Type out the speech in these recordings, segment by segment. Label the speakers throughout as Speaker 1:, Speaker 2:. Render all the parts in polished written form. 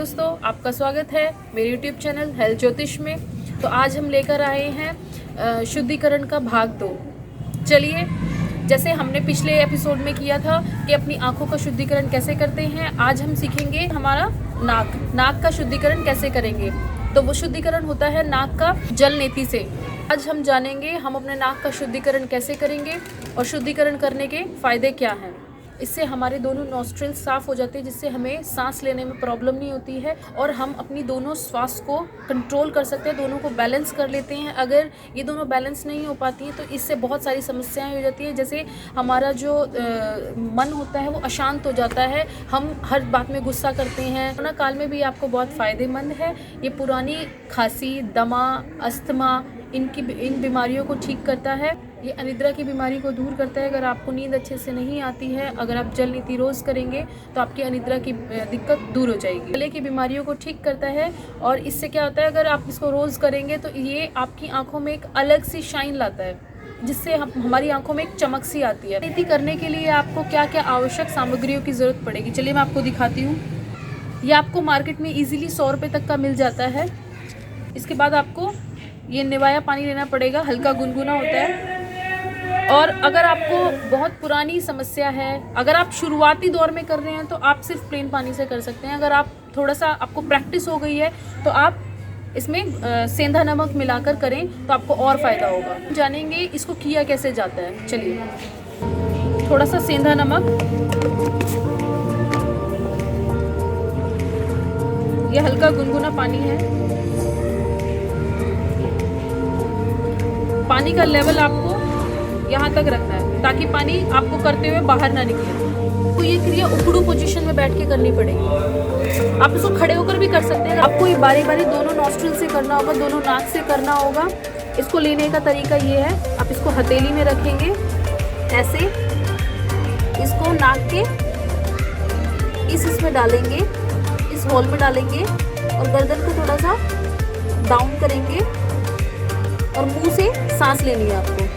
Speaker 1: दोस्तों, आपका स्वागत है मेरे YouTube चैनल हेल्थ ज्योतिष में। तो आज हम लेकर आए हैं शुद्धिकरण का भाग 2। चलिए, जैसे हमने पिछले एपिसोड में किया था कि अपनी आंखों का शुद्धिकरण कैसे करते हैं, आज हम सीखेंगे हमारा नाक का शुद्धिकरण कैसे करेंगे। तो वो शुद्धिकरण होता है नाक का जल नेति से। आज हम जानेंगे हम अपने नाक का शुद्धिकरण कैसे करेंगे और शुद्धिकरण करने के फ़ायदे क्या हैं। इससे हमारे दोनों नॉस्ट्रिल्स साफ़ हो जाते हैं, जिससे हमें सांस लेने में प्रॉब्लम नहीं होती है और हम अपनी दोनों श्वास को कंट्रोल कर सकते हैं, दोनों को बैलेंस कर लेते हैं। अगर ये दोनों बैलेंस नहीं हो पाती हैं तो इससे बहुत सारी समस्याएं हो जाती हैं। जैसे हमारा जो मन होता है वो अशांत हो जाता है, हम हर बात में गुस्सा करते हैं। कोरोना काल में भी आपको बहुत फ़ायदेमंद है। ये पुरानी खांसी, दमा, अस्थमा इन बीमारियों को ठीक करता है। ये अनिद्रा की बीमारी को दूर करता है। अगर आपको नींद अच्छे से नहीं आती है, अगर आप जल नीति रोज़ करेंगे तो आपकी अनिद्रा की दिक्कत दूर हो जाएगी। गले की बीमारियों को ठीक करता है और इससे क्या होता है, अगर आप इसको रोज़ करेंगे तो ये आपकी आंखों में एक अलग सी शाइन लाता है, जिससे हमारी आंखों में एक चमक सी आती है। नीति करने के लिए आपको क्या क्या आवश्यक सामग्रियों की ज़रूरत पड़ेगी, चलिए मैं आपको दिखाती हूँ। ये आपको मार्केट में ईजिली 100 रुपये तक का मिल जाता है। इसके बाद आपको ये निवाया पानी लेना पड़ेगा, हल्का गुनगुना होता है। और अगर आपको बहुत पुरानी समस्या है, अगर आप शुरुआती दौर में कर रहे हैं तो आप सिर्फ प्लेन पानी से कर सकते हैं। अगर आप थोड़ा सा आपको प्रैक्टिस हो गई है तो आप इसमें सेंधा नमक मिलाकर करें तो आपको और फ़ायदा होगा। जानेंगे इसको किया कैसे जाता है। चलिए, थोड़ा सा सेंधा नमक, यह हल्का गुनगुना पानी है। पानी का लेवल आपको यहाँ तक रखना है ताकि पानी आपको करते हुए बाहर ना निकले। तो ये क्रिया उखड़ू पोजीशन में बैठ के करनी पड़ेगी। आप इसको खड़े होकर भी कर सकते हैं। आपको ये बारी बारी दोनों नॉस्ट्रिल से करना होगा, दोनों नाक से करना होगा। इसको लेने का तरीका ये है, आप इसको हथेली में रखेंगे ऐसे, इसको नाक के इसमें डालेंगे, इस होल में डालेंगे और गर्दन को थोड़ा सा डाउन करेंगे और मुंह से सांस लेनी है आपको।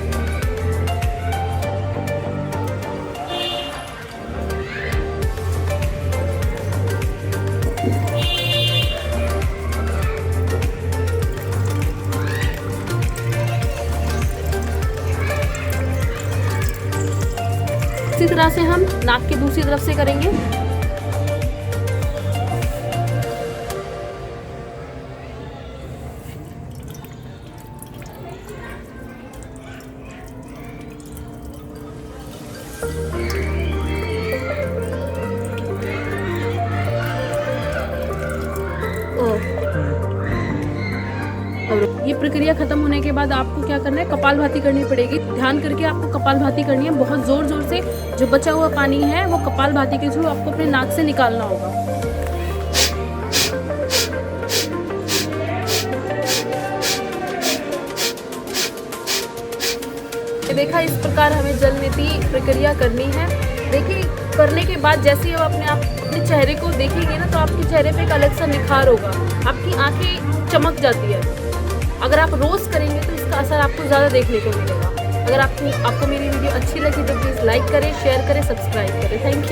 Speaker 1: इसी तरह से हम नाक की दूसरी तरफ से करेंगे। और ये प्रक्रिया खत्म होने के बाद आपको क्या करना है, कपालभाति करनी पड़ेगी। ध्यान करके आपको कपालभाति करनी है। बहुत जोर जोर से जो बचा हुआ पानी है वो कपालभाति के थ्रू आपको अपने नाक से निकालना होगा। देखा, इस प्रकार हमें जल नीति प्रक्रिया करनी है। देखिए, करने के बाद जैसे आप अपने चेहरे को देखेंगे ना तो आपके चेहरे पे एक अलग सा निखार होगा, आपकी आंखें चमक जाती है। अगर आप रोज़ करेंगे तो इसका असर आपको ज़्यादा देखने को मिलेगा। अगर आपको मेरी वीडियो अच्छी लगी तो प्लीज़ लाइक करें, शेयर करें, सब्सक्राइब करें। Thank you.